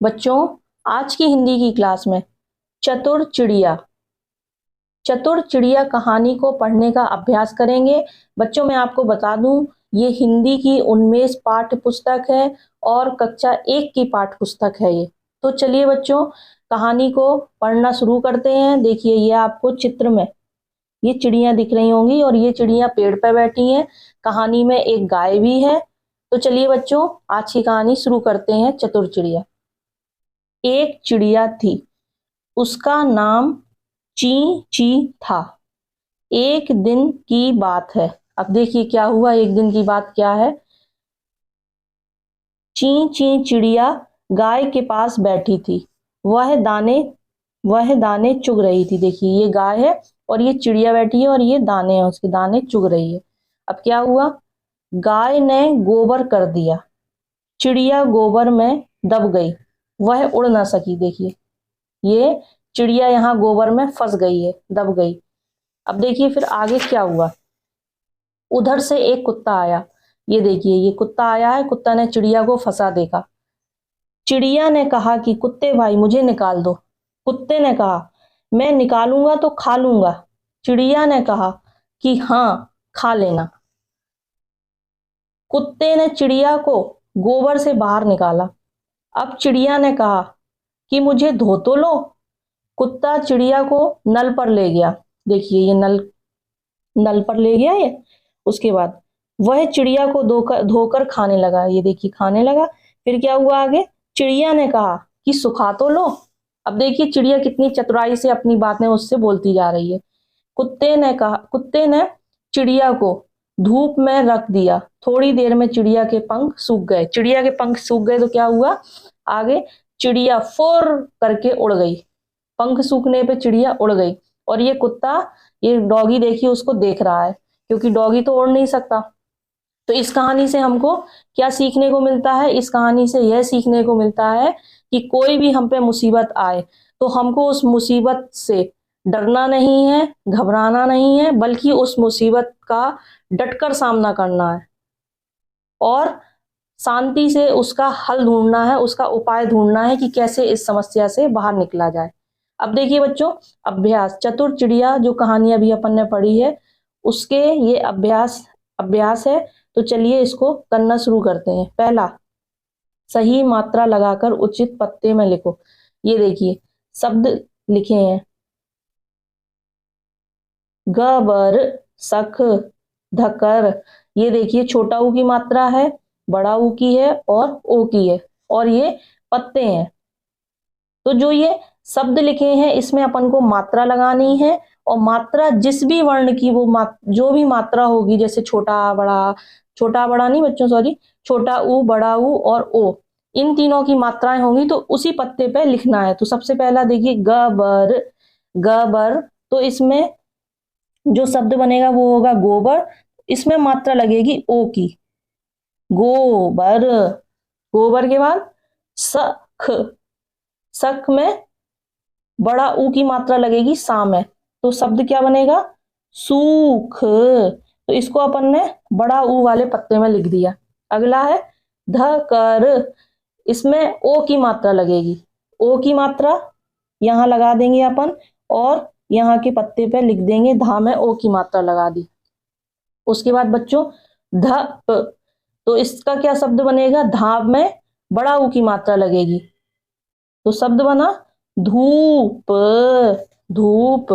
बच्चों, आज की हिंदी की क्लास में चतुर चिड़िया चतुर चिड़िया कहानी को पढ़ने का अभ्यास करेंगे। बच्चों, मैं आपको बता दूं, ये हिंदी की उन्मेष पाठ्य पुस्तक है और कक्षा 1 की पाठ्य पुस्तक है ये। तो चलिए बच्चों, कहानी को पढ़ना शुरू करते हैं। देखिए, ये आपको चित्र में ये चिड़िया दिख रही होंगी और ये चिड़िया पेड़ पर बैठी हैं। कहानी में एक गाय भी है। तो चलिए बच्चों, आज की कहानी शुरू करते हैं। चतुर चिड़िया। एक चिड़िया थी, उसका नाम ची ची था। एक दिन की बात है। अब देखिए क्या हुआ, एक दिन की बात क्या है। ची ची चिड़िया गाय के पास बैठी थी। वह दाने वह दाने चुग रही थी। देखिए, ये गाय है और ये चिड़िया बैठी है और ये दाने हैं, उसके दाने चुग रही है। अब क्या हुआ, गाय ने गोबर कर दिया। चिड़िया गोबर में दब गई, वह उड़ ना सकी। देखिए, ये चिड़िया यहाँ गोबर में फंस गई है, दब गई। अब देखिए फिर आगे क्या हुआ। उधर से एक कुत्ता आया। ये देखिए, ये कुत्ता आया है। कुत्ता ने चिड़िया को फंसा देखा। चिड़िया ने कहा कि कुत्ते भाई, मुझे निकाल दो। कुत्ते ने कहा, मैं निकालूंगा तो खा लूंगा। चिड़िया ने कहा कि हाँ, खा लेना। कुत्ते ने चिड़िया को गोबर से बाहर निकाला। अब चिड़िया ने कहा कि मुझे धो तो लो। कुत्ता चिड़िया को नल पर ले गया। देखिए, ये नल नल पर ले गया ये। उसके बाद वह चिड़िया को धोकर धोकर खाने लगा। ये देखिए, खाने लगा। फिर क्या हुआ आगे, चिड़िया ने कहा कि सुखा तो लो। अब देखिए चिड़िया कितनी चतुराई से अपनी बातें उससे बोलती जा रही है। कुत्ते ने चिड़िया को धूप में रख दिया। थोड़ी देर में चिड़िया के पंख सूख गए। चिड़िया के पंख सूख गए तो क्या हुआ आगे, चिड़िया फुर करके उड़ गई। पंख सूखने पे चिड़िया उड़ गई और ये कुत्ता, ये डॉगी देखिए उसको देख रहा है, क्योंकि डॉगी तो उड़ नहीं सकता। तो इस कहानी से हमको क्या सीखने को मिलता है, इस कहानी से यह सीखने को मिलता है कि कोई भी हम पे मुसीबत आए तो हमको उस मुसीबत से डरना नहीं है, घबराना नहीं है, बल्कि उस मुसीबत का डटकर सामना करना है और शांति से उसका हल ढूंढना है, उसका उपाय ढूंढना है कि कैसे इस समस्या से बाहर निकला जाए। अब देखिए बच्चों, अभ्यास। चतुर चिड़िया जो कहानी अभी अपन ने पढ़ी है, उसके ये अभ्यास अभ्यास है। तो चलिए इसको करना शुरू करते हैं। पहला, सही मात्रा लगाकर उचित पत्ते में लिखो। ये देखिए शब्द लिखे हैं, गबर, सख, धकर। ये देखिए छोटा ऊ की मात्रा है, बड़ा ऊ की है और ओ की है, और ये पत्ते हैं। तो जो ये शब्द लिखे हैं इसमें अपन को मात्रा लगानी है, और मात्रा जिस भी वर्ण की वो जो भी मात्रा होगी, जैसे छोटा बड़ा नहीं बच्चों, सॉरी, छोटा ऊ, बड़ा ऊ और ओ, इन तीनों की मात्राएं होंगी तो उसी पत्ते पे लिखना है। तो सबसे पहला देखिए, गबर। गबर, तो इसमें जो शब्द बनेगा वो होगा गोबर। इसमें मात्रा लगेगी ओ की, गोबर। गोबर के बाद सख। सख में बड़ा ऊ की मात्रा लगेगी सा में, तो शब्द क्या बनेगा, सूख। तो इसको अपन ने बड़ा ऊ वाले पत्ते में लिख दिया। अगला है धकर। इसमें ओ की मात्रा लगेगी। ओ की मात्रा यहां लगा देंगे अपन और यहाँ के पत्ते पे लिख देंगे धा में ओ की मात्रा लगा दी। उसके बाद बच्चों धप, तो इसका क्या शब्द बनेगा, धाप में बड़ा ऊ की मात्रा लगेगी, तो शब्द बना धूप। धूप।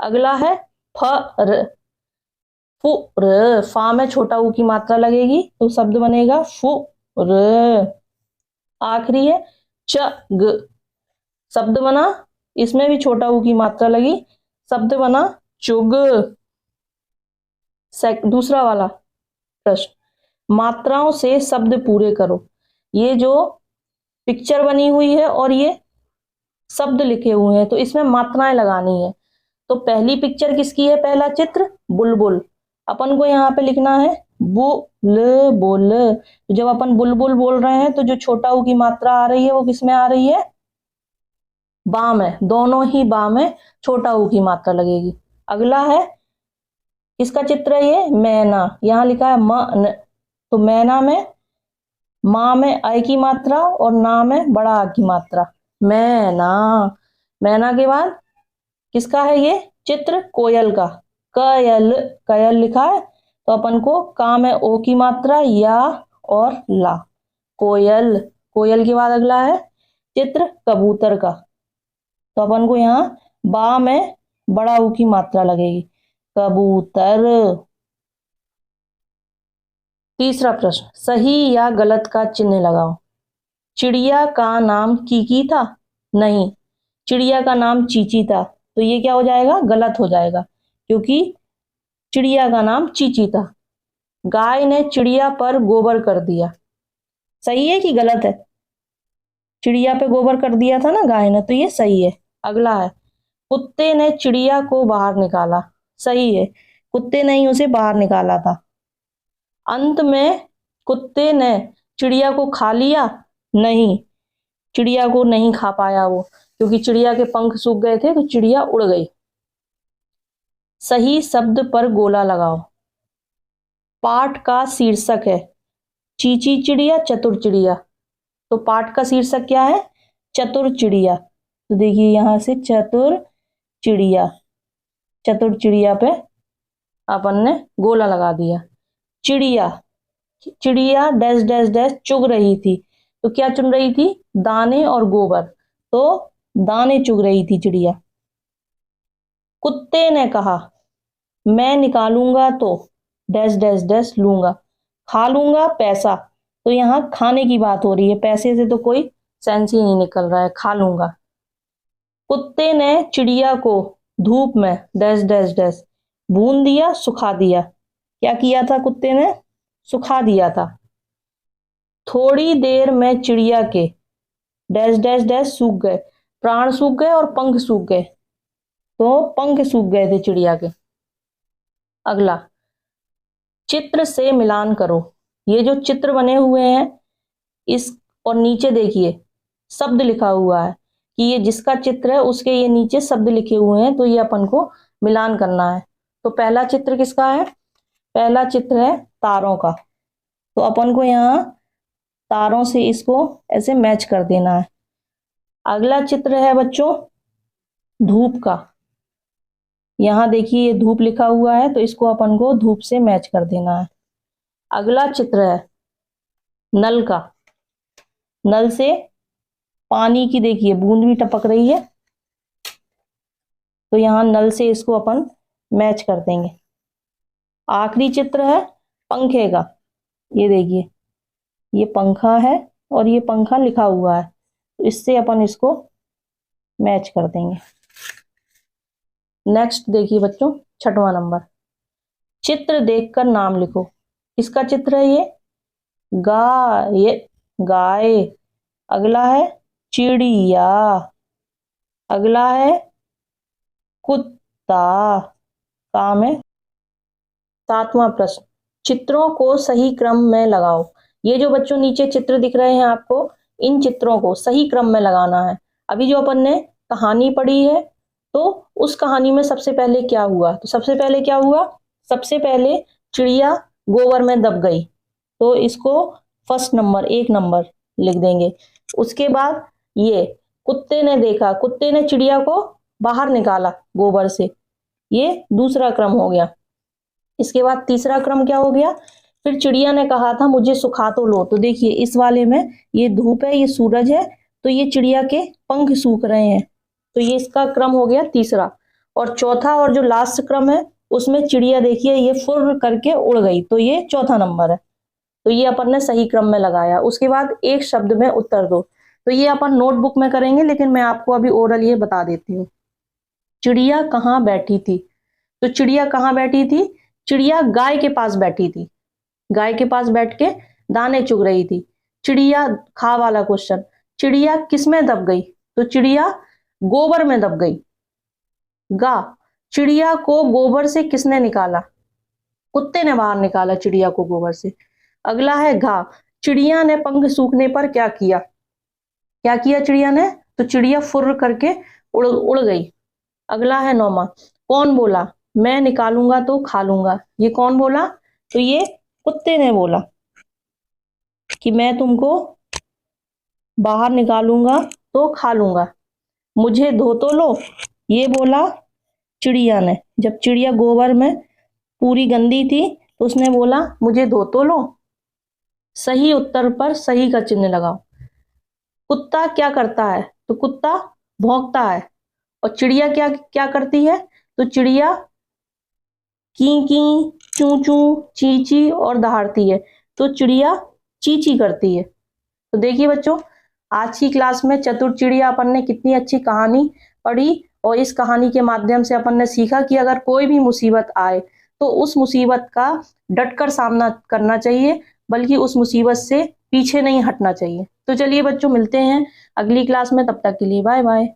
अगला है फर। फुर, फा में छोटा ऊ की मात्रा लगेगी तो शब्द बनेगा फुर। आखिरी है चग। शब्द बना, इसमें भी छोटा ऊ की मात्रा लगी, शब्द बना चुग। दूसरा वाला प्रश्न, मात्राओं से शब्द पूरे करो। ये जो पिक्चर बनी हुई है और ये शब्द लिखे हुए हैं, तो इसमें मात्राएं लगानी है। तो पहली पिक्चर किसकी है, पहला चित्र बुलबुल। अपन को यहाँ पे लिखना है बुल। तो जब अपन बुलबुल बोल रहे हैं तो जो छोटा ऊ की मात्रा आ रही है वो किस में आ रही है, बा में। दोनों ही बा में छोटा ऊ की मात्रा लगेगी। अगला है, किसका चित्र है ये, मैना। यहाँ लिखा है मन, तो मैना में माँ में अ की मात्रा और ना में बड़ा आ की मात्रा। मैना। मैना के बाद किसका है ये चित्र? कोयल का। कयल, कयल लिखा है तो अपन को का में ओ की मात्रा या और ला। कोयल। कोयल के बाद अगला है चित्र कबूतर का, तो अपन को यहाँ बा में बड़ा ऊ की मात्रा लगेगी, कबूतर। तीसरा प्रश्न, सही या गलत का चिन्ह लगाओ। चिड़िया का नाम कीकी था? नहीं, चिड़िया का नाम चीची था, तो ये क्या हो जाएगा? गलत हो जाएगा, क्योंकि चिड़िया का नाम चीची था। गाय ने चिड़िया पर गोबर कर दिया, सही है कि गलत है? चिड़िया पे गोबर कर दिया था ना गाय ने, तो ये सही है। अगला है कुत्ते ने चिड़िया को बाहर निकाला, सही है, कुत्ते ने ही उसे बाहर निकाला था। अंत में कुत्ते ने चिड़िया को खा लिया? नहीं, चिड़िया को नहीं खा पाया वो, क्योंकि चिड़िया के पंख सूख गए थे तो चिड़िया उड़ गई। सही शब्द पर गोला लगाओ। पाठ का शीर्षक है चीची चिड़िया चतुर चिड़िया, तो पाठ का शीर्षक क्या है? चतुर चिड़िया। तो देखिए यहां से चतुर चिड़िया, चतुर चिड़िया पे अपन ने गोला लगा दिया। चिड़िया, चिड़िया डैश डैश डैश चुग रही थी, तो क्या चुन रही थी? दाने और गोबर, तो दाने चुग रही थी चिड़िया। कुत्ते ने कहा मैं निकालूंगा तो डैश डैश डैश लूंगा, खा लूंगा पैसा, तो यहाँ खाने की बात हो रही है, पैसे से तो कोई सेंस ही नहीं निकल रहा है, खा लूंगा। कुत्ते ने चिड़िया को धूप में डैश डैश डैश भून दिया सुखा दिया, क्या किया था कुत्ते ने? सुखा दिया था। थोड़ी देर में चिड़िया के डैश डैश डैश सूख गए, प्राण सूख गए और पंख सूख गए, तो पंख सूख गए थे चिड़िया के। अगला चित्र से मिलान करो। ये जो चित्र बने हुए हैं इस और नीचे देखिए शब्द लिखा हुआ है कि ये जिसका चित्र है उसके ये नीचे शब्द लिखे हुए हैं, तो ये अपन को मिलान करना है। तो पहला चित्र किसका है? पहला चित्र है तारों का, तो अपन को यहाँ तारों से इसको ऐसे मैच कर देना है। अगला चित्र है बच्चों धूप का, यहाँ देखिए ये धूप लिखा हुआ है तो इसको अपन को धूप से मैच कर देना है। अगला चित्र है नल का, नल से पानी की देखिए बूंद भी टपक रही है, तो यहाँ नल से इसको अपन मैच कर देंगे। आखिरी चित्र है पंखे का, ये देखिए ये पंखा है और ये पंखा लिखा हुआ है, तो इससे अपन इसको मैच कर देंगे। नेक्स्ट देखिए बच्चों छठवां नंबर, चित्र देखकर नाम लिखो। किसका चित्र है ये? गाय, गाय। अगला है चिड़िया, अगला है कुत्ता, काम है। सातवां प्रश्न, चित्रों को सही क्रम में लगाओ। ये जो बच्चों नीचे चित्र दिख रहे हैं आपको, इन चित्रों को सही क्रम में लगाना है। अभी जो अपन ने कहानी पढ़ी है तो उस कहानी में सबसे पहले क्या हुआ? तो सबसे पहले क्या हुआ? सबसे पहले चिड़िया गोबर में दब गई, तो इसको फर्स्ट नंबर 1 नंबर लिख देंगे। उसके बाद ये कुत्ते ने देखा, कुत्ते ने चिड़िया को बाहर निकाला गोबर से, ये दूसरा क्रम हो गया। इसके बाद तीसरा क्रम क्या हो गया? फिर चिड़िया ने कहा था मुझे सुखा तो लो, तो देखिए इस वाले में ये धूप है ये सूरज है, तो ये चिड़िया के पंख सूख रहे हैं, तो ये इसका क्रम हो गया तीसरा। और चौथा और जो लास्ट क्रम है उसमें चिड़िया देखिए ये फुर्र करके उड़ गई, तो ये चौथा नंबर है। तो ये अपन ने सही क्रम में लगाया। उसके बाद एक शब्द में उत्तर दो, तो ये अपन नोटबुक में करेंगे, लेकिन मैं आपको अभी ओरल ये बता देती हूँ। चिड़िया कहाँ बैठी थी? तो चिड़िया कहाँ बैठी थी? चिड़िया गाय के पास बैठी थी, गाय के पास बैठ के दाने चुग रही थी। चिड़िया खा वाला क्वेश्चन, चिड़िया किस में दब गई? तो चिड़िया गोबर में दब गई। गा, चिड़िया को गोबर से किसने निकाला? कुत्ते ने बाहर निकाला चिड़िया को गोबर से। अगला है घा, चिड़िया ने पंख सूखने पर क्या किया? क्या किया चिड़िया ने? तो चिड़िया फुर्र करके उड़ उड़ गई। अगला है नौमा, कौन बोला मैं निकालूंगा तो खा लूंगा? ये कौन बोला? तो ये कुत्ते ने बोला। कि मैं तुमको बाहर निकालूंगा तो खा लूंगा। मुझे धो तो लो, ये बोला चिड़िया ने। जब चिड़िया गोबर में पूरी गंदी थी तो उसने बोला मुझे धो तो लो। सही उत्तर पर सही का चिन्ह लगाओ। कुत्ता क्या करता है? तो कुत्ता भौंकता है। और चिड़िया क्या क्या करती है? तो चिड़िया की की, चू चू, ची ची और दहाड़ती है। तो चिड़िया ची ची करती है। तो देखिए बच्चों, आज की क्लास में चतुर चिड़िया अपन ने कितनी अच्छी कहानी पढ़ी, और इस कहानी के माध्यम से अपन ने सीखा कि अगर कोई भी मुसीबत आए तो उस मुसीबत का डटकर सामना करना चाहिए, बल्कि उस मुसीबत से पीछे नहीं हटना चाहिए। तो चलिए बच्चों, मिलते हैं अगली क्लास में, तब तक के लिए बाय बाय।